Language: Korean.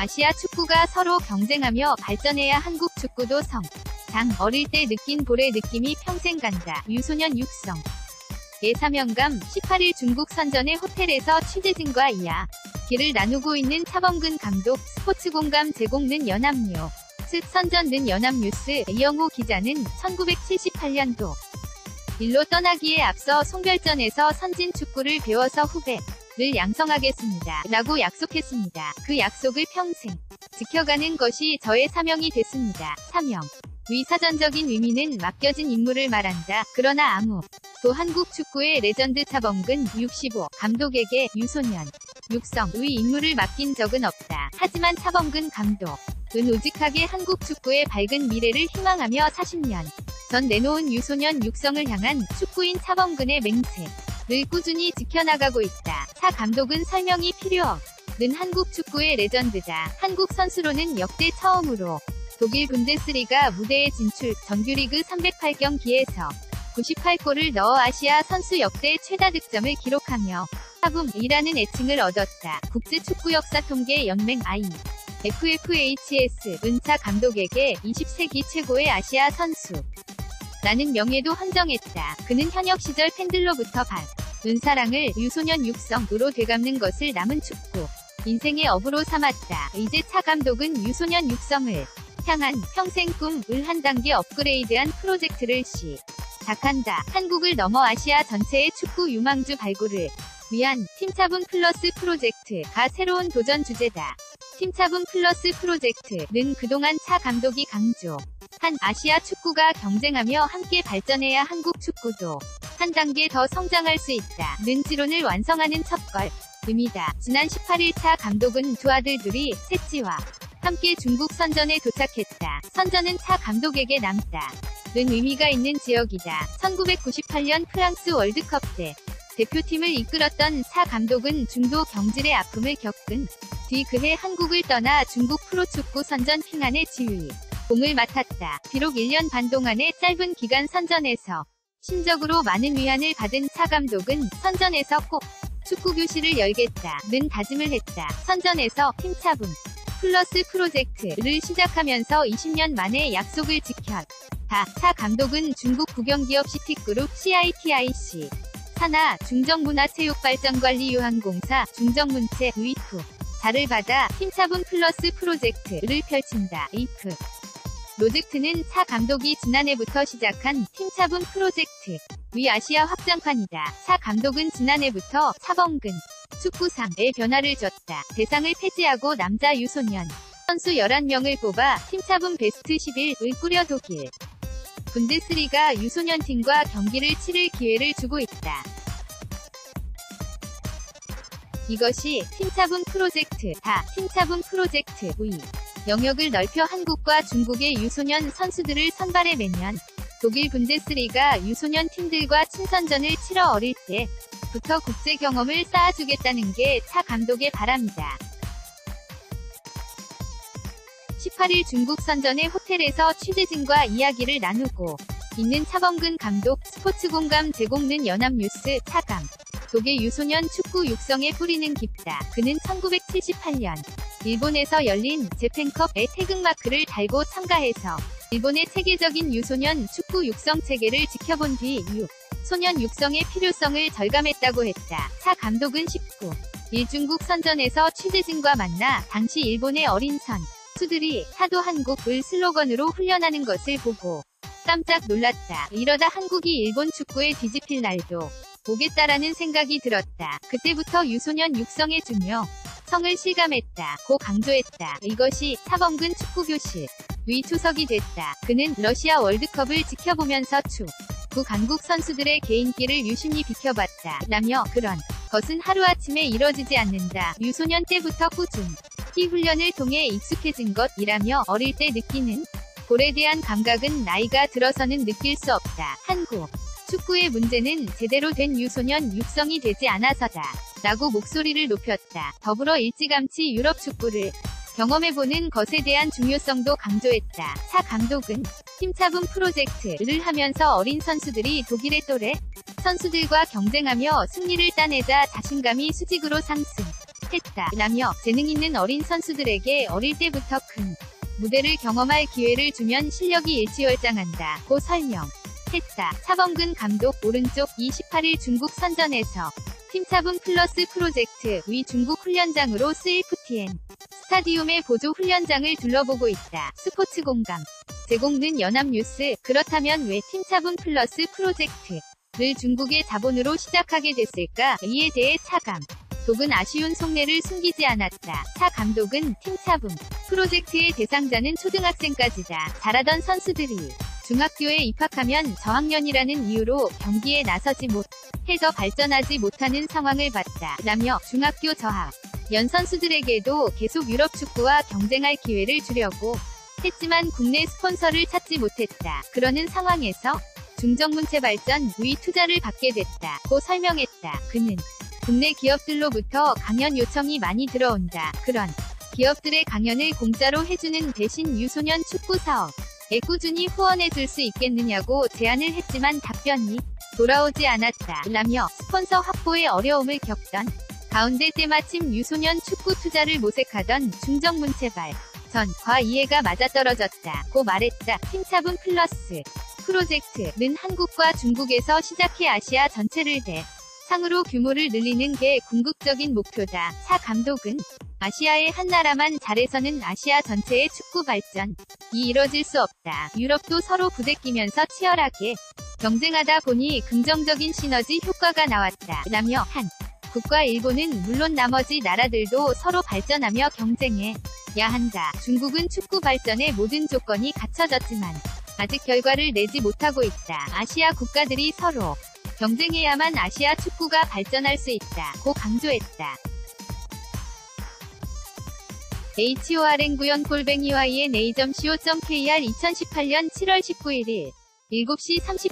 아시아 축구가 서로 경쟁하며 발전해야 한국 축구도 장 어릴 때 느낀 볼의 느낌이 평생 간다. 유소년 육성. 예사명감 18일 중국 선전의 호텔에서 취재진과 이야기를 나누고 있는 차범근 감독. 스포츠공감 제공는 연합뉴. 즉 선전는 연합뉴스. 이영호 기자는 1978년도 일로 떠나기에 앞서 송별전에서 선진 축구를 배워서 후배를 양성하겠습니다. 라고 약속했습니다. 그 약속을 평생 지켜가는 것이 저의 사명이 됐습니다. 사명. 위사전적인 의미는 맡겨진 임무를 말한다. 그러나 아무도 한국 축구의 레전드 차범근 65 감독에게 유소년 육성의 임무를 맡긴 적은 없다. 하지만 차범근 감독은 우직하게 한국 축구의 밝은 미래를 희망하며 40년 전 내놓은 유소년 육성을 향한 축구인 차범근의 맹세를 꾸준히 지켜나가고 있다. 차 감독은 설명이 필요 없는 한국 축구의 레전드다. 한국 선수로는 역대 처음으로 독일 분데스리가 무대에 진출, 정규리그 308경기에서 98골을 넣어 아시아 선수 역대 최다 득점을 기록하며 차붐이라는 애칭을 얻었다. 국제축구역사통계연맹 IFFHS 은차 감독에게 20세기 최고의 아시아 선수 라는 명예도 헌정했다. 그는 현역 시절 팬들로부터 받은 사랑을 유소년 육성으로 되갚는 것을 남은 축구 인생의 업으로 삼았다. 이제 차 감독은 유소년 육성을 향한 평생 꿈을 한 단계 업그레이드한 프로젝트를 시작한다. 한국을 넘어 아시아 전체의 축구 유망주 발굴을 위한 팀차분 플러스 프로젝트가 새로운 도전 주제다. 팀차분 플러스 프로젝트는 그동안 차 감독이 강조한 아시아 축구가 경쟁하며 함께 발전해야 한국 축구도 한 단계 더 성장할 수 있다는 지론을 완성하는 첫걸음이다. 지난 18일 차 감독은 두 아들 둘이 셋째와 함께 중국 선전에 도착했다. 선전은 차 감독에게 남다른 의미가 있는 지역이다. 1998년 프랑스 월드컵 때 대표팀을 이끌었던 차 감독은 중도 경질의 아픔을 겪은 뒤 그해 한국을 떠나 중국 프로축구 선전 핑안의 지휘봉을 맡았다. 비록 1년 반 동안의 짧은 기간 선전에서 심적으로 많은 위안을 받은 차 감독은 선전에서 꼭 축구교실을 열겠다는 다짐을 했다. 선전에서 팀차분 플러스 프로젝트를 시작하면서 20년 만에 약속을 지켰다. 차 감독은 중국 국영기업 시티그룹 CITIC 산하 중정문화체육발전관리유한공사 중정문체 의프 자를 받아 팀차분 플러스 프로젝트를 펼친다. 이프 프로젝트는 차 감독이 지난해부터 시작한 팀차분 프로젝트 위 아시아 확장판이다. 차 감독은 지난해부터 차범근 축구상의 변화를 줬다. 대상을 폐지하고 남자 유소년 선수 11명을 뽑아 팀차분 베스트 11을 꾸려 독일 분데스리가 유소년 팀과 경기를 치를 기회를 주고 있다. 이것이 팀차분 프로젝트다. 팀차분 프로젝트 의 영역을 넓혀 한국과 중국의 유소년 선수들을 선발해 매년 독일 분데스리가 유소년 팀들과 친선전을 치러 어릴 때부터 국제 경험을 쌓아주겠다는 게 차 감독의 바람이다. 18일 중국 선전의 호텔에서 취재진과 이야기를 나누고 있는 차범근 감독. 스포츠공감 제공는 연합뉴스. 차감 독일 유소년 축구 육성의 뿌리는 깊다. 그는 1978년 일본에서 열린 재팬컵에 태극마크를 달고 참가해서 일본의 체계적인 유소년 축구 육성 체계를 지켜본 뒤 유소년 육성의 필요성을 절감했다고 했다. 차 감독은 19일 중국 선전에서 취재진과 만나 당시 일본의 어린 선수들이 하도 한국을 슬로건으로 훈련하는 것을 보고 깜짝 놀랐다. 이러다 한국이 일본 축구에 뒤집힐 날도 오겠다라는 생각이 들었다. 그때부터 유소년 육성의 중요성을 실감했다. 고 강조했다. 이것이 차범근 축구교실 의 초석이 됐다. 그는 러시아 월드컵을 지켜보면서 축구 강국 선수들의 개인기를 유심히 비켜봤다. 라며 그런 것은 하루아침에 이뤄지지 않는다. 유소년 때부터 꾸준히 훈련을 통해 익숙해진 것이라며 어릴 때 느끼는 볼에 대한 감각은 나이가 들어서는 느낄 수 없다. 한국 축구의 문제는 제대로 된 유소년 육성이 되지 않아서다. 라고 목소리를 높였다. 더불어 일찌감치 유럽 축구를 경험해보는 것에 대한 중요성도 강조했다. 차 감독은 팀차분 프로젝트를 하면서 어린 선수들이 독일의 또래 선수들과 경쟁하며 승리를 따내자 자신감이 수직으로 상승 했다 라며 재능 있는 어린 선수들에게 어릴 때부터 큰 무대를 경험할 기회를 주면 실력이 일취월장한다 고 설명했다. 차범근 감독 오른쪽 28일 중국 선전에서 팀차분 플러스 프로젝트 위 중국 훈련장으로 쓰일 푸티엔 스타디움의 보조 훈련장을 둘러보고 있다. 스포츠 공감 제공는 연합뉴스. 그렇다면 왜 팀차분 플러스 프로젝트를 중국의 자본으로 시작하게 됐을까? 이에 대해 차 감독은 아쉬운 속내를 숨기지 않았다. 차 감독은 팀차분 프로젝트의 대상자는 초등학생까지다. 잘하던 선수들이 중학교에 입학하면 저학년이라는 이유로 경기에 나서지 못해서 발전하지 못하는 상황을 봤다 라며 중학교 저학년 선수들에게도 계속 유럽 축구와 경쟁할 기회를 주려고 했지만 국내 스폰서를 찾지 못했다. 그러는 상황에서 중정문체 발전 위 투자를 받게 됐다 고 설명했다. 그는 국내 기업들로부터 강연 요청이 많이 들어온다. 그런 기업들의 강연을 공짜로 해주는 대신 유소년 축구 사업에 꾸준히 후원해줄 수 있겠느냐고 제안을 했지만 답변이 돌아오지 않았다 라며 스폰서 확보에 어려움을 겪던 가운데 때마침 유소년 축구 투자를 모색하던 중정문체 발전과 이해가 맞아떨어졌다 고 말했다. 팀차분 플러스 프로젝트는 한국과 중국에서 시작해 아시아 전체를 대상으로 규모를 늘리는 게 궁극적인 목표다. 차 감독은 아시아의 한 나라만 잘해서는 아시아 전체의 축구 발전이 이뤄질 수 없다. 유럽도 서로 부대끼면서 치열하게 경쟁하다 보니 긍정적인 시너지 효과가 나왔다 라며 한국과 일본은 물론 나머지 나라들도 서로 발전하며 경쟁해야 한다. 중국은 축구 발전의 모든 조건이 갖춰졌지만 아직 결과를 내지 못하고 있다. 아시아 국가들이 서로 경쟁해야만 아시아 축구가 발전할 수 있다 고 강조했다. HORN9연-YNA.co.kr 2018년 7월 19일 7시 30분